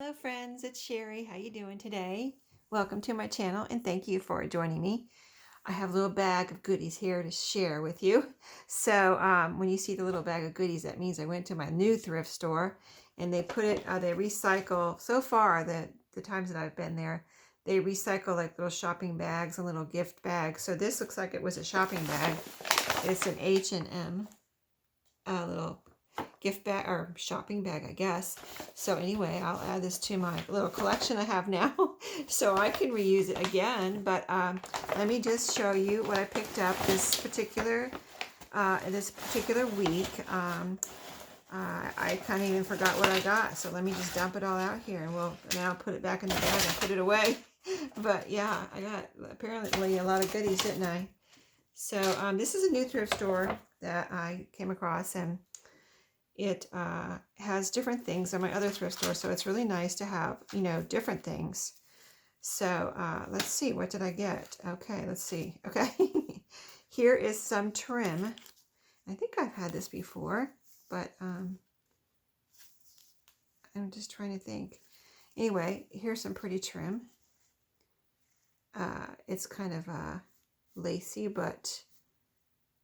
Hello friends, it's Sherry. How you doing today? Welcome to my channel and thank you for joining me. I have a little bag of goodies here to share with you. So when you see the little bag of goodies, that means I went to my new thrift store and they put it, they recycle, so far the times that I've been there, they recycle like little shopping bags and little gift bags. So this looks like it was a shopping bag. It's an H&M little gift bag or shopping bag, I guess. So anyway, I'll add this to my little collection I have now so I can reuse it again. But let me just show you what I picked up this particular week. I kind of even forgot what I got, so let me just dump it all out here and then I'll put it back in the bag and put it away. But yeah, I got apparently a lot of goodies, didn't I? So this is a new thrift store that I came across, and it has different things than my other thrift store, so it's really nice to have, different things. So let's see, what did I get? Okay, let's see. Okay, here is some trim. I think I've had this before, but I'm just trying to think. Anyway, here's some pretty trim. It's kind of lacy, but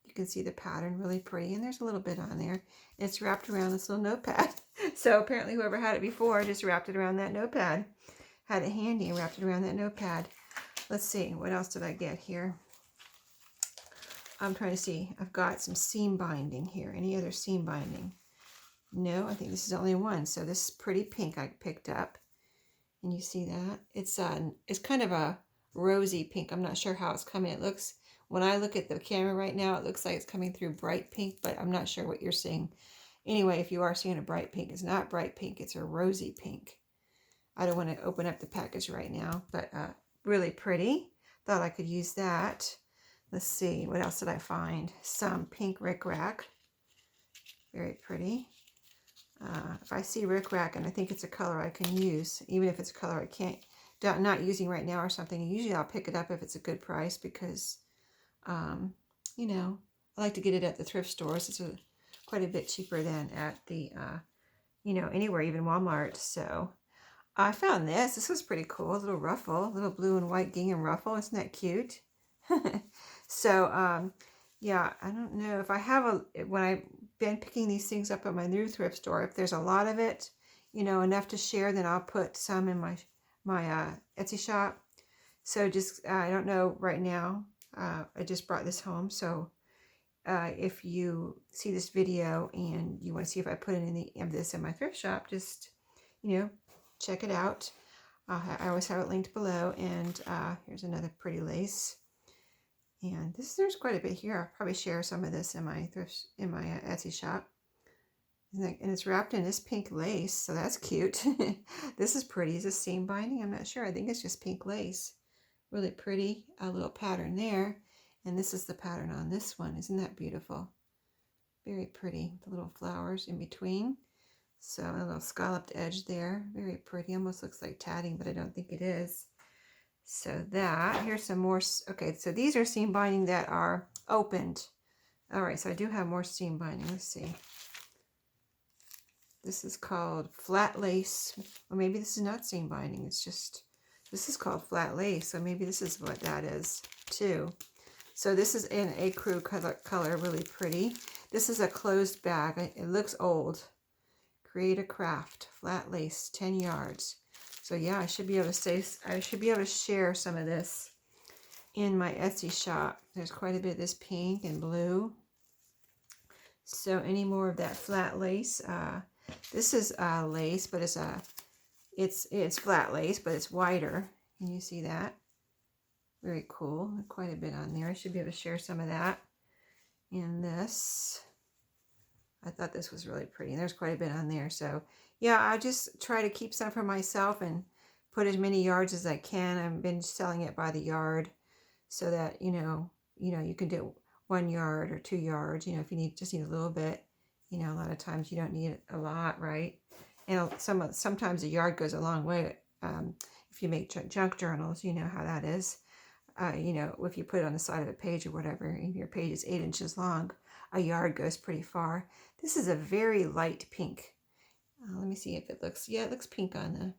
you can see the pattern really pretty, and there's a little bit on there. It's wrapped around this little notepad. So apparently whoever had it before just wrapped it around that notepad. Had it handy and wrapped it around that notepad. Let's see, what else did I get here? I'm trying to see. I've got some seam binding here. Any other seam binding? No, I think this is the only one. So this pretty pink I picked up. And you see that? It's kind of a rosy pink. I'm not sure how it's coming. It looks, when I look at the camera right now, it looks like it's coming through bright pink, but I'm not sure what you're seeing. Anyway, if you are seeing a bright pink, it's not bright pink, it's a rosy pink. I don't want to open up the package right now, but really pretty. Thought I could use that. Let's see, what else did I find? Some pink rickrack. Very pretty. If I see rickrack and I think it's a color I can use, even if it's a color I'm not using right now or something, usually I'll pick it up if it's a good price because, I like to get it at the thrift stores. It's quite a bit cheaper than at the, anywhere, even Walmart. So I found this. This was pretty cool. A little ruffle, little blue and white gingham ruffle. Isn't that cute? So, yeah, I don't know if I have when I've been picking these things up at my new thrift store, if there's a lot of it, enough to share, then I'll put some in my Etsy shop. So just, I don't know right now. I just brought this home. So if you see this video and you want to see if I put any of this in my thrift shop, just, check it out. I always have it linked below. And here's another pretty lace. And there's quite a bit here. I'll probably share some of this in my Etsy shop. And it's wrapped in this pink lace, so that's cute. This is pretty. Is this seam binding? I'm not sure. I think it's just pink lace. Really pretty. A little pattern there. And this is the pattern on this one. Isn't that beautiful? Very pretty. The little flowers in between. So a little scalloped edge there. Very pretty. Almost looks like tatting, but I don't think it is. So here's some more. Okay, so these are seam binding that are opened. All right, so I do have more seam binding. Let's see. This is called flat lace. Or maybe this is not seam binding. It's just, this is called flat lace. So maybe this is what that is too. So this is in a crew color, really pretty. This is a closed bag. It looks old. Create a craft, flat lace, 10 yards. So yeah, I should be able to share some of this in my Etsy shop. There's quite a bit of this pink and blue. So any more of that flat lace? This is lace, but it's flat lace, but it's wider. Can you see that? Very cool. Quite a bit on there. I should be able to share some of that. And this, I thought this was really pretty. There's quite a bit on there. So yeah, I just try to keep some for myself and put as many yards as I can. I've been selling it by the yard so that, you can do 1 yard or 2 yards, if you just need a little bit. A lot of times you don't need a lot, right? And sometimes a yard goes a long way. If you make junk journals, you know how that is. If you put it on the side of a page or whatever, and your page is 8 inches long, a yard goes pretty far. This is a very light pink. Let me see if it looks, yeah, it looks pink on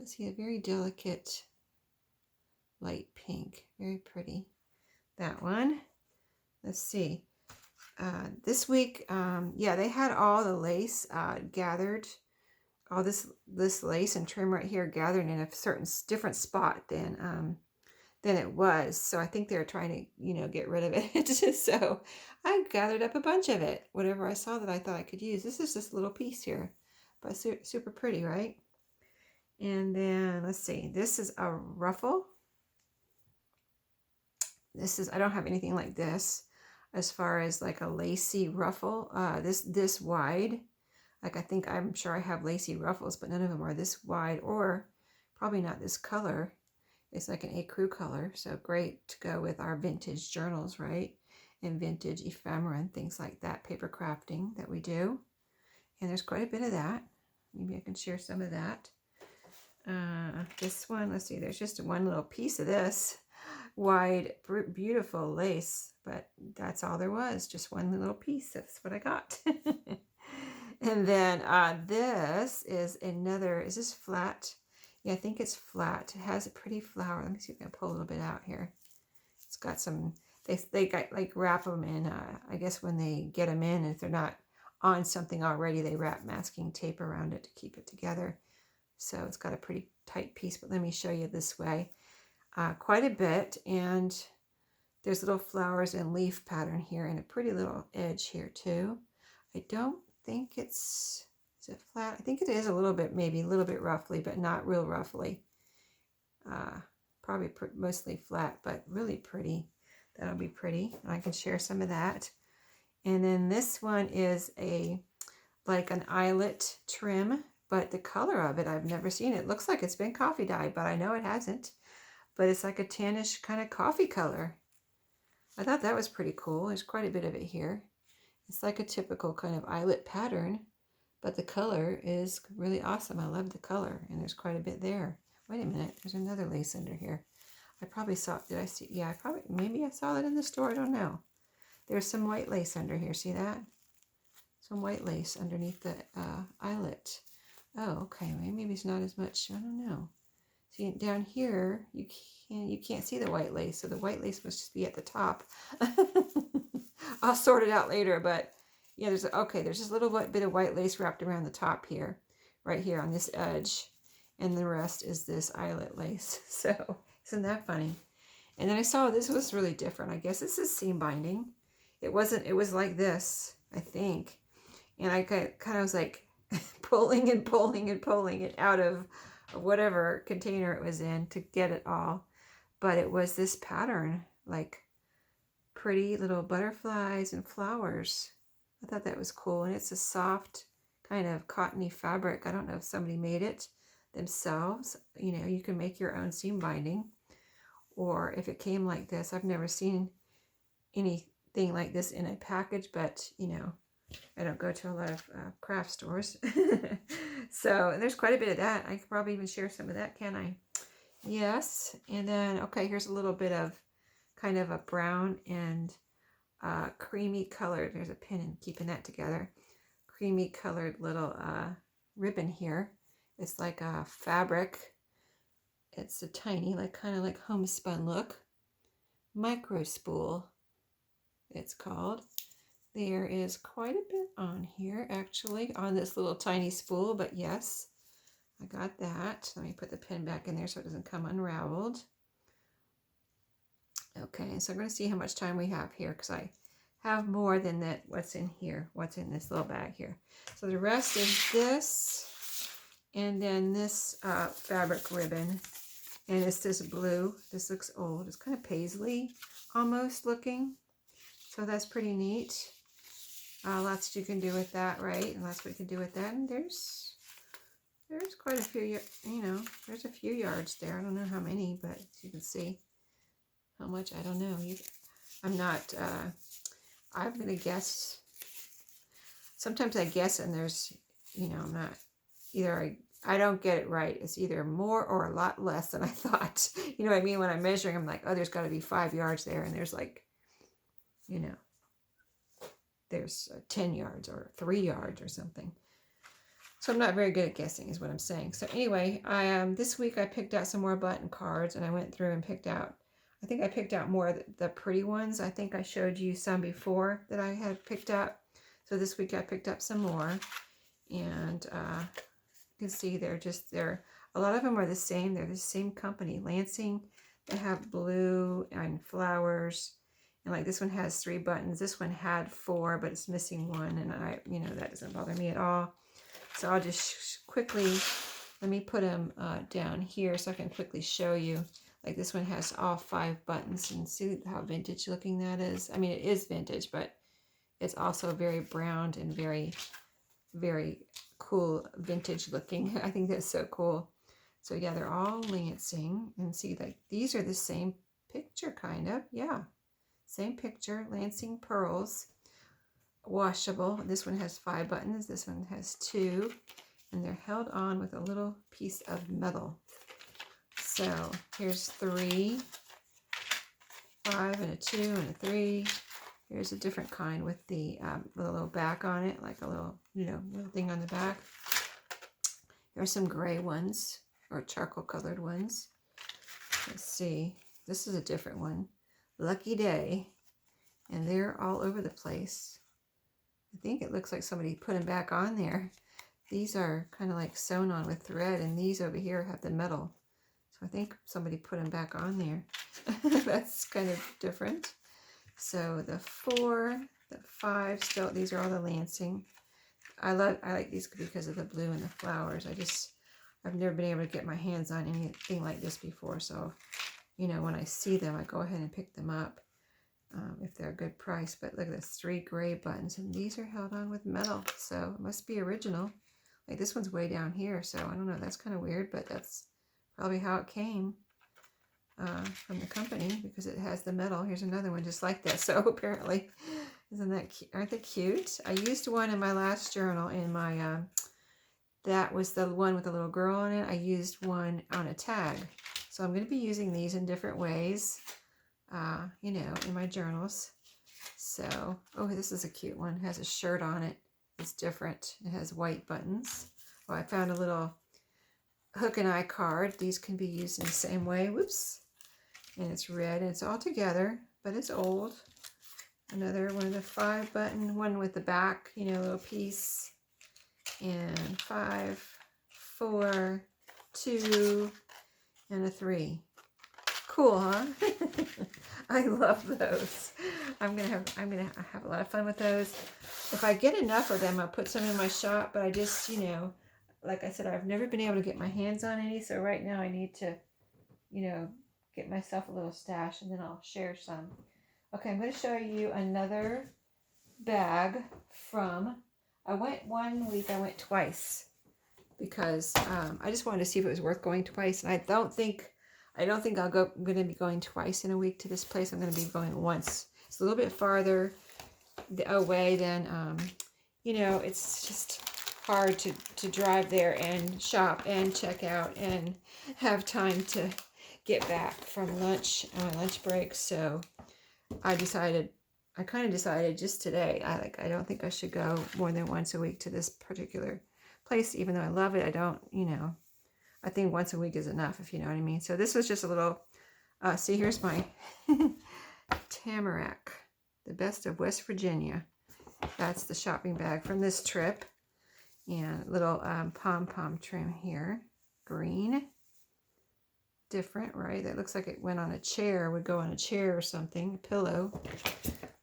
Let's see, a very delicate light pink. Very pretty. That one. Let's see. This week, yeah, they had all the lace gathered. All this lace and trim right here gathered in a certain different spot than it was. So I think they're trying to, you know, get rid of it. So I gathered up a bunch of it. Whatever I saw that I thought I could use. This is this little piece here, but super pretty, right? And then let's see. This is a ruffle. This is, I don't have anything like this as far as like a lacy ruffle. This wide. Like I'm sure I have lacy ruffles, but none of them are this wide, or probably not this color. It's like an ecru color, so great to go with our vintage journals, right? And vintage ephemera and things like that, paper crafting that we do. And there's quite a bit of that. Maybe I can share some of that. This one, let's see, there's just one little piece of this wide, beautiful lace, but that's all there was, just one little piece. That's what I got. And then this is another, is this flat? Yeah, I think it's flat. It has a pretty flower. Let me see if I can pull a little bit out here. It's got some, they got like wrap them in, I guess when they get them in, if they're not on something already, they wrap masking tape around it to keep it together. So it's got a pretty tight piece, but let me show you this way. Quite a bit, and there's little flowers and leaf pattern here and a pretty little edge here too. I don't think is it flat? I think it is a little bit, maybe a little bit roughly, but not real roughly. Probably mostly flat, but really pretty. That'll be pretty. I can share some of that. And then this one is like an eyelet trim, but the color of it, I've never seen. It looks like it's been coffee dyed, but I know it hasn't. But it's like a tannish kind of coffee color. I thought that was pretty cool. There's quite a bit of it here. It's like a typical kind of eyelet pattern, but the color is really awesome. I love the color, and there's quite a bit there. Wait a minute, there's another lace under here. I probably saw, did I see? Yeah, maybe I saw that in the store. I don't know. There's some white lace under here. See that? Some white lace underneath the eyelet. Oh, okay. Maybe it's not as much. I don't know. See, down here, you can't see the white lace, so the white lace must just be at the top. I'll sort it out later, but yeah, there's just a little bit of white lace wrapped around the top here, right here on this edge, and the rest is this eyelet lace. So isn't that funny? And then I saw this was really different. I guess this is seam binding. It was like this, I think, and I kind of was like pulling it out of whatever container it was in to get it all. But it was this pattern, like pretty little butterflies and flowers. I thought that was cool. And it's a soft kind of cottony fabric. I don't know if somebody made it themselves. You know, you can make your own seam binding, or if it came like this. I've never seen anything like this in a package, but you know, I don't go to a lot of craft stores. So there's quite a bit of that. I could probably even share some of that, can I? Yes. And then, okay, here's a little bit of kind of a brown and creamy colored. There's a pin in keeping that together. Creamy colored little ribbon here. It's like a fabric. It's a tiny, like kind of like homespun look. Micro spool, it's called. There is quite a bit on here, actually, on this little tiny spool, but yes, I got that. Let me put the pin back in there so it doesn't come unraveled. Okay, so I'm going to see how much time we have here, because I have more than that. What's in here? What's in this little bag here? So the rest is this, and then this fabric ribbon, and it's this blue. This looks old. It's kind of paisley almost looking, so that's pretty neat. Lots you can do with that, right? And lots we can do with that. And there's quite a few, you know, there's a few yards there. I don't know how many, but you can see how much. I don't know. I'm not, I'm going to guess. Sometimes I guess and there's, you know, I'm not, either I don't get it right. It's either more or a lot less than I thought. You know what I mean? When I'm measuring, I'm like, oh, there's got to be 5 yards there. And there's like, you know, there's 10 yards or 3 yards or something. So I'm not very good at guessing is what I'm saying. So anyway, this week I picked out some more button cards, and I went through and picked out, I think I picked out more of the pretty ones. I think I showed you some before that I had picked up. So this week I picked up some more, and you can see they're a lot of them are the same. They're the same company, Lansing. They have blue and flowers, and like this one has 3 buttons. This one had 4, but it's missing one, and that doesn't bother me at all. So I'll just quickly, let me put them down here so I can quickly show you. Like this one has all 5 buttons, and see how vintage looking that is. I mean, it is vintage, but it's also very browned and very, very cool vintage looking. I think that's so cool. So yeah, they're all Lansing, and see, like these are the same picture kind of. Yeah, same picture, Lansing pearls. Washable. This one has 5 buttons. This one has 2, and they're held on with a little piece of metal. So here's 3, 5, and a 2, and a 3. Here's a different kind with the little back on it, like a little, little thing on the back. There's some gray ones or charcoal colored ones. Let's see. This is a different one. Lucky Day, and they're all over the place. I think it looks like somebody put them back on there. These are kind of like sewn on with thread, and these over here have the metal. So I think somebody put them back on there. That's kind of different. So the 4, the 5, still, these are all the Lansing. I like these because of the blue and the flowers. I've never been able to get my hands on anything like this before. So, when I see them, I go ahead and pick them up. If they're a good price. But look at this, 3 gray buttons, and these are held on with metal, so it must be original. Like this one's way down here, so I don't know, that's kind of weird, but that's probably how it came from the company, because it has the metal. Here's another one just like that. So apparently, aren't they cute? I used one in my last journal in my that was the one with the little girl on it. I used one on a tag, so I'm going to be using these in different ways, in my journals. So, oh, this is a cute one. It has a shirt on it. It's different. It has white buttons. Oh, I found a little hook and eye card. These can be used in the same way. Whoops. And it's red, and it's all together, but it's old. Another one of the 5 button, one with the back, little piece. And 5, 4, 2, and a 3. Cool, huh? I love those. I'm gonna have a lot of fun with those. If I get enough of them, I'll put some in my shop. But I just, like I said, I've never been able to get my hands on any. So right now I need to, get myself a little stash, and then I'll share some. Okay, I'm going to show you another bag from. I went one week. I went twice because I just wanted to see if it was worth going twice, and I don't think I'm going to be going twice in a week to this place. I'm going to be going once. It's a little bit farther away than, it's just hard to drive there and shop and check out and have time to get back from lunch, my lunch break. So I kind of decided just today, I don't think I should go more than once a week to this particular place, even though I love it. I don't, I think once a week is enough, if you know what I mean. So this was just a little, see, here's my Tamarack, the best of West Virginia. That's the shopping bag from this trip. And little pom-pom trim here, green. Different, right? That looks like it went on a chair, would go on a chair or something, a pillow.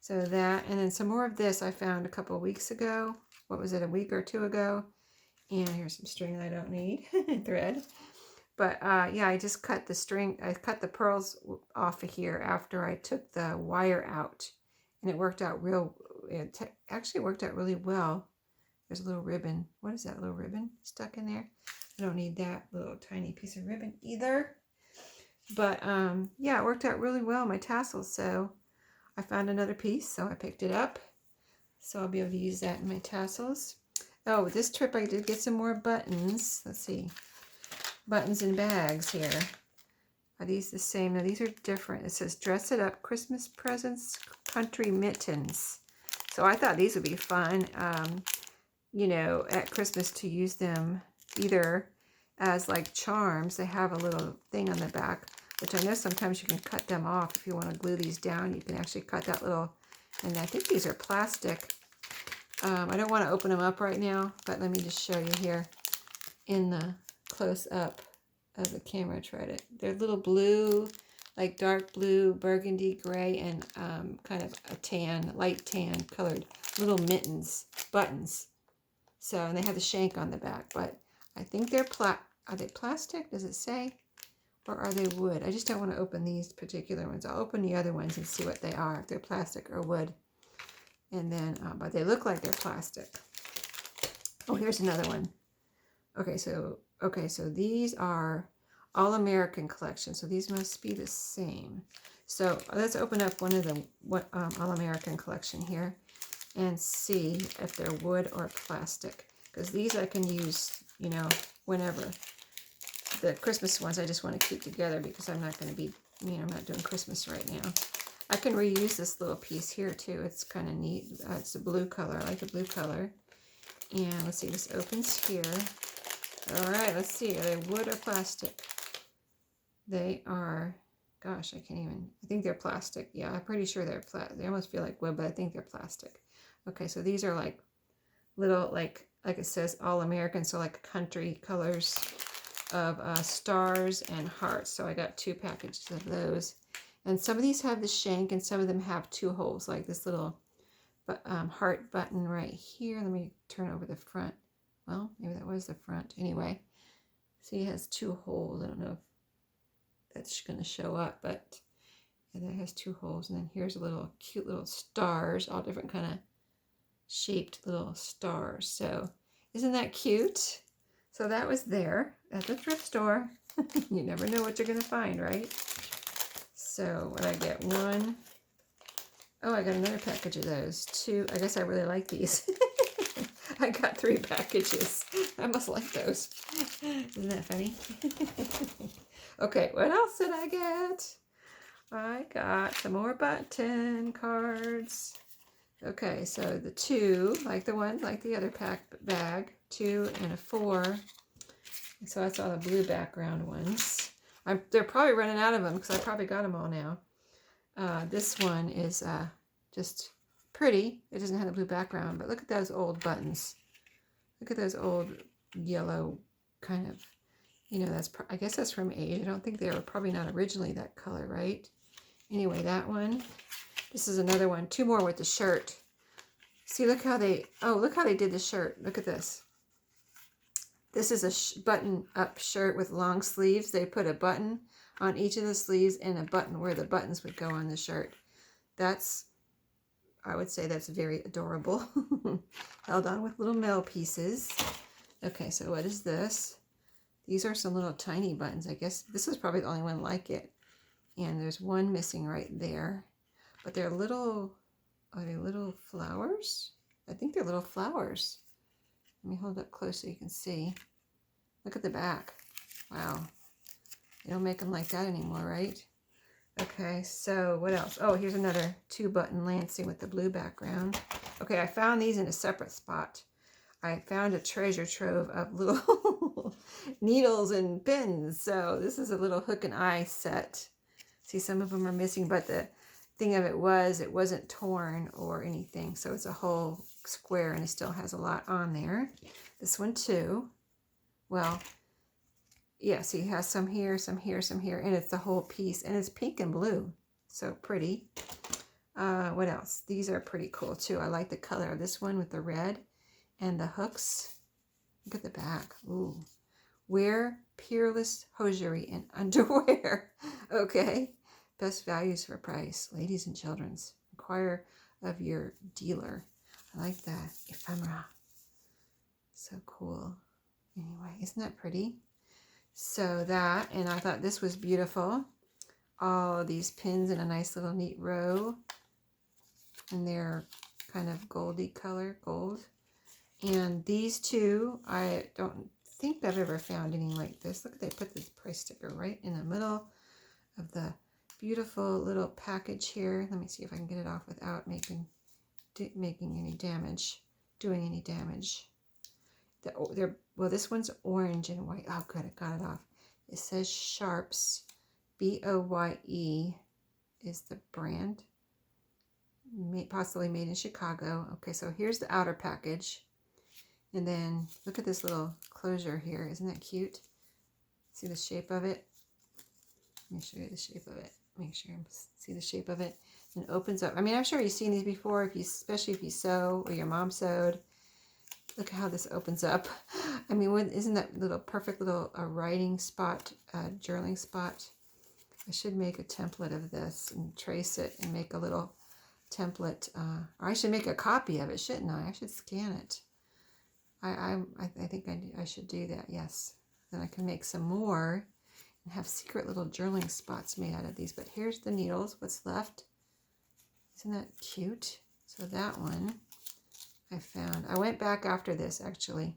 So that, and then some more of this I found a couple of weeks ago. What was it, a week or 2 ago? And here's some string I don't need, thread. But yeah, I just cut the string, I cut the pearls off of here after I took the wire out. And it worked out actually worked out really well. There's a little ribbon. What is that little ribbon stuck in there? I don't need that little tiny piece of ribbon either. But yeah, it worked out really well, my tassels. So I found another piece, so I picked it up. So I'll be able to use that in my tassels. Oh, this trip I did get some more buttons. Let's see. Buttons and bags here. Are these the same? No, these are different. It says Dress It Up Christmas Presents Country Mittens. So I thought these would be fun. you know, at Christmas to use them either as like charms. They have a little thing on the back, which I know sometimes you can cut them off. If you want to glue these down, you can actually cut that little, and I think these are plastic. I don't want to open them up right now, but let me just show you here in the close-up of the camera. They're little blue, like dark blue, burgundy, gray, and kind of a tan, light tan colored little buttons. So, and they have the shank on the back, but I think they're are they plastic? Does it say? Or are they wood? I just don't want to open these particular ones. I'll open the other ones and see what they are, if they're plastic or wood. And then, but they look like they're plastic. Oh, here's another one. Okay, so these are All American collection. So these must be the same. So let's open up one of the All American collection here and see if they're wood or plastic. Because these I can use, you know, whenever. The Christmas ones I just want to keep together because I'm not going to be, you know, I'm not doing Christmas right now. I can reuse this little piece here too. It's kind of neat. It's a blue color. I like the blue color. And let's see, this opens here. All right, let's see. Are they wood or plastic? They are, gosh, I can't even, I think they're plastic. Yeah, I'm pretty sure they're plastic. They almost feel like wood, but I think they're plastic. Okay, so these are like little, like it says All American, so like country colors of stars and hearts. So I got 2 packages of those. And some of these have the shank and some of them have 2 holes, like this little heart button right here. Let me turn over the front. Well, maybe that was the front. Anyway, see, it has 2 holes. I don't know if that's going to show up, but yeah, that has 2 holes. And then here's a little cute little stars, all different kind of shaped little stars. So isn't that cute? So that was there at the thrift store. You never know what you're going to find, right? So what I get, 1. Oh, I got another package of those. 2. I guess I really like these. I got 3 packages. I must like those. Isn't that funny? Okay, what else did I get? I got some more button cards. Okay, so the 2, like the one, like the other bag, 2 and a 4. So that's all the blue background ones. They're probably running out of them because I probably got them all now. This one is just pretty. It doesn't have the blue background, but look at those old buttons. Look at those old yellow kind of, you know, I guess that's from Asia. I don't think they were probably not originally that color, right? Anyway, that one. This is another one. 2 more with the shirt. See, look how they did the shirt. Look at this. This is a button-up shirt with long sleeves. They put a button on each of the sleeves and a button where the buttons would go on the shirt. I would say that's very adorable. Held on with little metal pieces. Okay, so what is this? These are some little tiny buttons. I guess this is probably the only one like it. And there's one missing right there. But they're little, are they little flowers? I think they're little flowers. Let me hold up close so you can see. Look at the back. Wow. They don't make them like that anymore, right? Okay, so what else? Oh, here's another 2-button Lancing with the blue background. Okay, I found these in a separate spot. I found a treasure trove of little needles and pins. So this is a little hook and eye set. See, some of them are missing, but the thing of it wasn't torn or anything. So it's a whole square and it still has a lot on there. This one too. Well, yeah, see, it has some here, some here, some here, and it's the whole piece, and it's pink and blue. So pretty. What else? These are pretty cool too. I like the color of this one with the red and the hooks. Look at the back. Ooh. Wear peerless hosiery and underwear. Okay. Best values for price. Ladies and children's. Inquire of your dealer. I like that. Ephemera. So cool. Anyway, isn't that pretty? So that, and I thought this was beautiful. All these pins in a nice little neat row. And they're kind of goldy color, gold. And these 2, I don't think I've ever found any like this. Look, they put this price sticker right in the middle of the beautiful little package here. Let me see if I can get it off without making any damage, doing any damage. well, this one's orange and white. Oh, good, I got it off. It says Sharps, BOYE is the brand. Possibly made in Chicago. Okay, so here's the outer package. And then look at this little closure here. Isn't that cute? See the shape of it? Let me show you the shape of it. Make sure you see the shape of it. And it opens up. I mean, I'm sure you've seen these before, especially if you sew or your mom sewed. Look how this opens up. I mean, isn't that little perfect little writing spot, journaling spot? I should make a template of this and trace it and make a little template. Or I should make a copy of it, shouldn't I? I should scan it. I think I should do that, yes. Then I can make some more and have secret little journaling spots made out of these. But here's the needles, what's left. Isn't that cute? So that one I found. I went back after this, actually.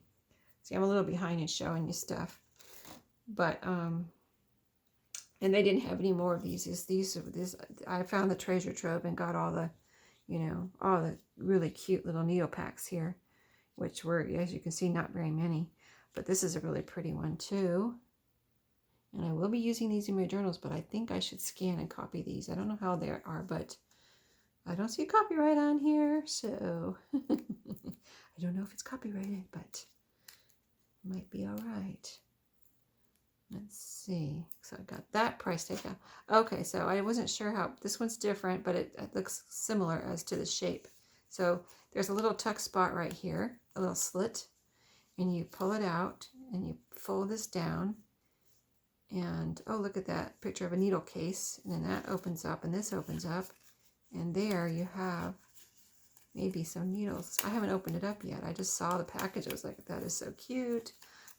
See, I'm a little behind in showing you stuff. But, and they didn't have any more of these. These I found the treasure trove and got all the, you know, all the really cute little needle packs here, which were, as you can see, not very many. But this is a really pretty one, too. And I will be using these in my journals, but I think I should scan and copy these. I don't know how they are, but I don't see a copyright on here, so I don't know if it's copyrighted, but it might be all right. Let's see. So I got that price tag down. Okay, so I wasn't sure how, this one's different, but it looks similar as to the shape. So there's a little tuck spot right here, a little slit, and you pull it out and you fold this down. And oh, look at that picture of a needle case. And then that opens up and this opens up. And there you have maybe some needles. I haven't opened it up yet. I just saw the package. I was like, that is so cute.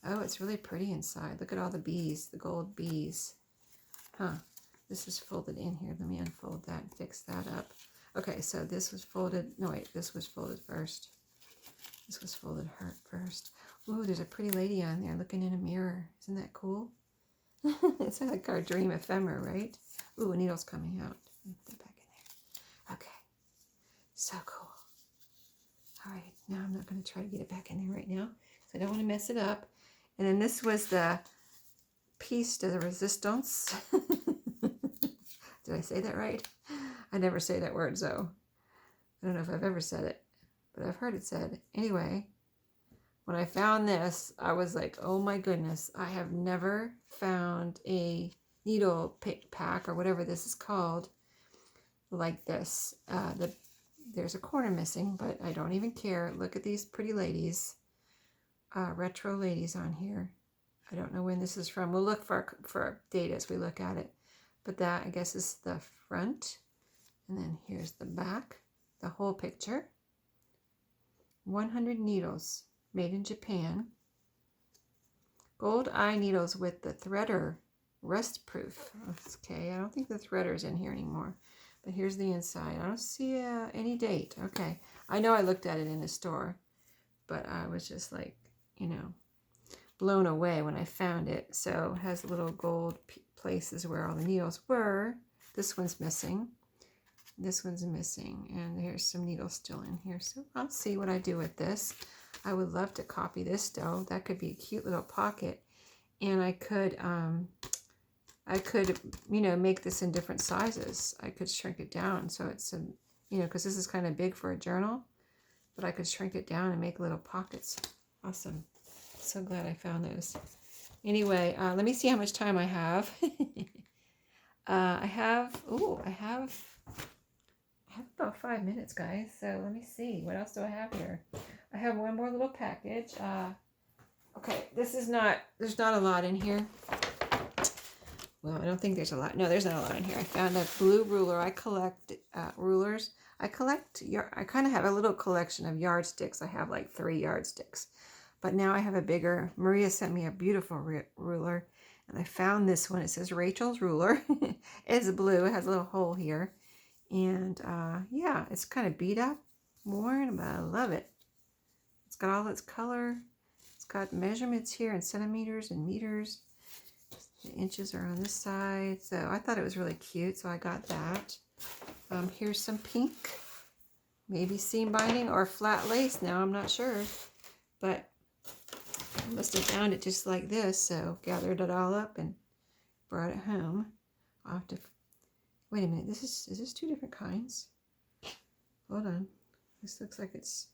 Oh, it's really pretty inside. Look at all the bees, the gold bees. Huh. This is folded in here. Let me unfold that and fix that up. Okay, so this was folded. No, wait, this was folded first. This was folded first. Ooh, there's a pretty lady on there looking in a mirror. Isn't that cool? It's like our dream ephemera, right? Ooh, a needle's coming out. Put that back in there. Okay. So cool. All right, now I'm not going to try to get it back in there right now because I don't want to mess it up. And then this was the piece de resistance. Did I say that right? I never say that word, so I don't know if I've ever said it, but I've heard it said. Anyway, when I found this, I was like, oh my goodness, I have never found a needle pack or whatever this is called like this. There's a corner missing, but I don't even care. Look at these pretty ladies, retro ladies on here. I don't know when this is from. We'll look for a date as we look at it. But that, I guess, is the front. And then here's the back, the whole picture. 100 needles, made in Japan. Gold eye needles with the threader, rust proof. Okay, I don't think the threader's in here anymore. But here's the inside. I don't see any date. Okay, I know I looked at it in the store, but I was just like, you know, blown away when I found it. So it has little gold places where all the needles were. This one's missing. This one's missing. And there's some needles still in here. So I'll see what I do with this. I would love to copy this though. That could be a cute little pocket. And I could, you know, make this in different sizes. I could shrink it down so it's, you know, because this is kind of big for a journal. But I could shrink it down and make little pockets. Awesome. So glad I found those. Anyway, let me see how much time I have. I have about 5 minutes, guys. So let me see. What else do I have here? I have one more little package. Okay, there's not a lot in here. Well, I don't think there's a lot. No, there's not a lot in here. I found a blue ruler. I collect rulers. I kind of have a little collection of yardsticks. I have like 3 yardsticks. But now I have a bigger. Maria sent me a beautiful ruler. And I found this one. It says Rachel's ruler. It's blue. It has a little hole here. And yeah, it's kind of beat up, worn, but I love it. It's got all its color. It's got measurements here in centimeters and meters. The inches are on this side. So I thought it was really cute. So I got that. Here's some pink. Maybe seam binding or flat lace. Now I'm not sure. But must have found it just like this, so gathered it all up and brought it home. I'll have to, wait a minute, is this two different kinds? Hold on. This looks like it's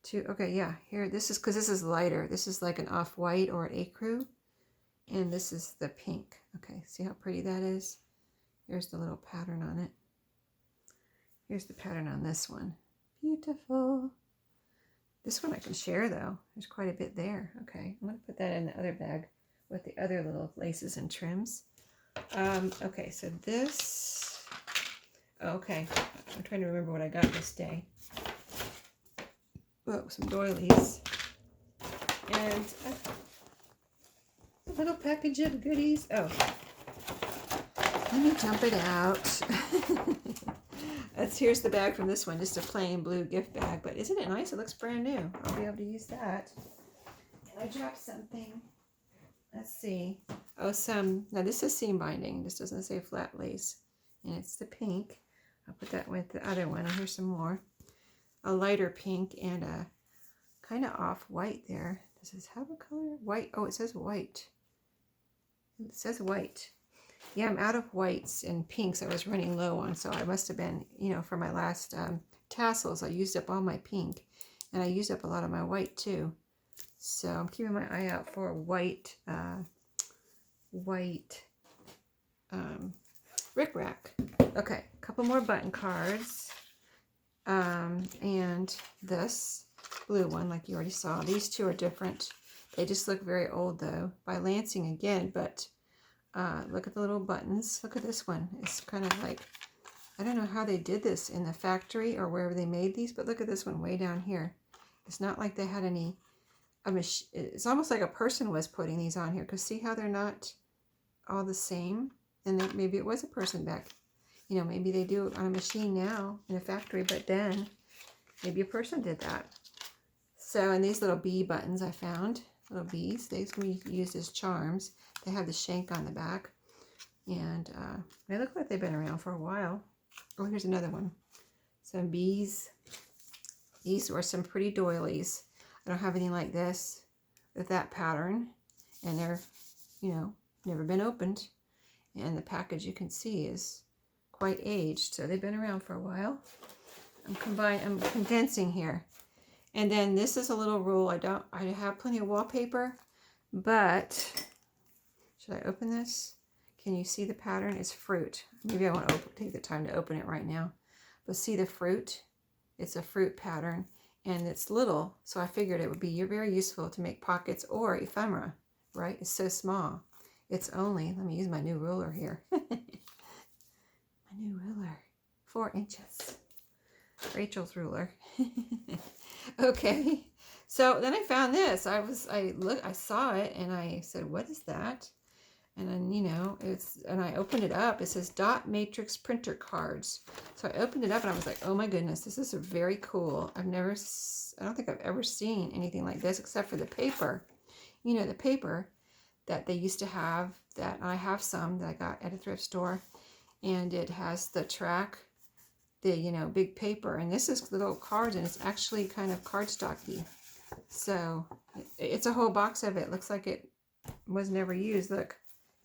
two, okay, yeah, here, this is, because this is lighter. This is like an off-white or an ecru, and this is the pink. Okay, see how pretty that is? Here's the little pattern on it. Here's the pattern on this one. Beautiful. This one I can share though. There's quite a bit there. Okay, I'm going to put that in the other bag with the other little laces and trims. Okay, so this, okay, I'm trying to remember what I got this day. Oh, some doilies. And a little package of goodies. Oh, let me dump it out. Here's the bag from this one, just a plain blue gift bag. But isn't it nice? It looks brand new. I'll be able to use that. And I dropped something. Let's see. Oh, now this is seam binding. This doesn't say flat lace. And it's the pink. I'll put that with the other one. Oh, here's some more. A lighter pink and a kind of off-white there. Does this have a color? White. Oh, it says white. It says white. Yeah, I'm out of whites and pinks I was running low on, so I must have been, you know, for my last tassels, I used up all my pink, and I used up a lot of my white too. So I'm keeping my eye out for white, rickrack. Okay, a couple more button cards, and this blue one, like you already saw. These two are different. They just look very old though, by Lansing again, but look at the little buttons. Look at this one. It's kind of like, I don't know how they did this in the factory or wherever they made these, but look at this one way down here. It's not like they had any, it's almost like a person was putting these on here, because see how they're not all the same? And maybe it was a person back, you know, maybe they do it on a machine now in a factory, but then maybe a person did that. So, and these little bee buttons I found, little bees, these can be used as charms. They have the shank on the back, and they look like they've been around for a while. Oh, here's another one. Some bees. These were some pretty doilies. I don't have anything like this with that pattern, and they're, you know, never been opened. And the package you can see is quite aged, so they've been around for a while. I'm condensing here. And then this is a little rule. I have plenty of wallpaper, but should I open this? Can you see the pattern? It's fruit. Maybe I won't take the time to open it right now. But see the fruit? It's a fruit pattern, and it's little, so I figured it would be very useful to make pockets or ephemera, right? It's so small. It's only, let me use my new ruler here. My new ruler, 4 inches. Rachel's ruler. Okay, so then I found this. I saw it and I said, what is that? And then, you know, and I opened it up. It says dot matrix printer cards. So I opened it up and I was like, oh my goodness, this is very cool. I don't think I've ever seen anything like this except for the paper. You know, the paper that they used to have, that I have some that I got at a thrift store, and it has the track, the, you know, big paper, and this is little cards, and it's actually kind of cardstocky. So it's a whole box of it. Looks like it was never used. Look,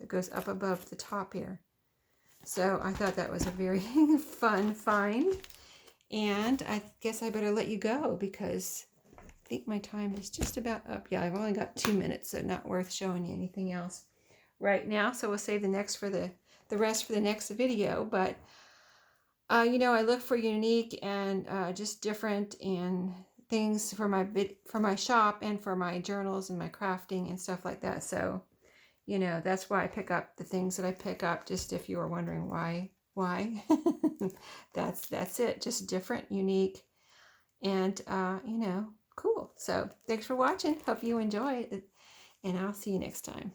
it goes up above the top here. So I thought that was a very fun find, and I guess I better let you go because I think my time is just about up. Yeah, I've only got 2 minutes, so not worth showing you anything else right now. So we'll save the rest for the next video. But you know, I look for unique and just different and things for my shop and for my journals and my crafting and stuff like that. So, you know, that's why I pick up the things that I pick up. Just if you were wondering why, that's it. Just different, unique, and you know, cool. So thanks for watching. Hope you enjoy it, and I'll see you next time.